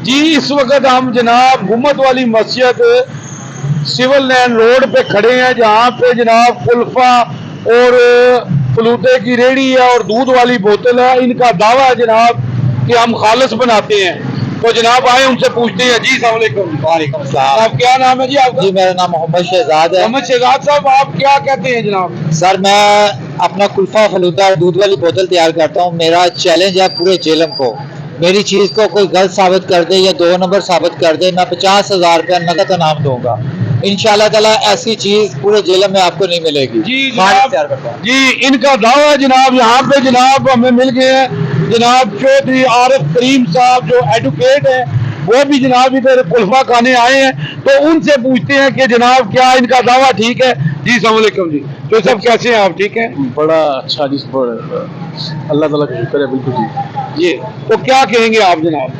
जी इस वक्त हम जनाब गुम्मत वाली मस्जिद सिविल लाइन रोड पे खड़े हैं, जहाँ पे जनाब कुल्फा और फलूदे की रेहड़ी है और दूध वाली बोतल है। इनका दावा है जनाब कि हम खालिस बनाते हैं। तो जनाब आए उनसे पूछते हैं। जी अस्सलाम वालेकुम। वालेकुम सलाम। आप क्या नाम है जी आपका? जी मेरा नाम मोहम्मद शहजाद है। मोहम्मद शहजाद साहब, आप क्या कहते हैं जनाब? सर मैं अपना कुल्फा फलूदा और दूध वाली बोतल तैयार करता हूँ। मेरा चैलेंज है पूरे जेलम को, मेरी चीज़ को कोई गलत साबित कर दे या 2 नंबर साबित कर दे, मैं 50,000 रुपया नकद इनाम दूंगा। इंशाल्लाह ताला ऐसी चीज़ पूरे जेलम में आपको नहीं मिलेगी। जी खालिस जनाब, तैयार करता हूँ। जी इनका दावा है जनाब। यहाँ पे जनाब हमें मिल गए हैं जनाब चौधरी आरिफ करीम साहब, जो एडवोकेट है, वो भी जनाब इधर कुल्फा खाने आए हैं। तो उनसे पूछते हैं कि जनाब क्या इनका दावा ठीक है। जी अस्सलाम वालेकुम जी। तो सब कैसे हैं आप? ठीक हैं? बड़ा अच्छा जी, अल्लाह ताला का शुक्र है, बिल्कुल ठीक। जी तो क्या कहेंगे आप जनाब?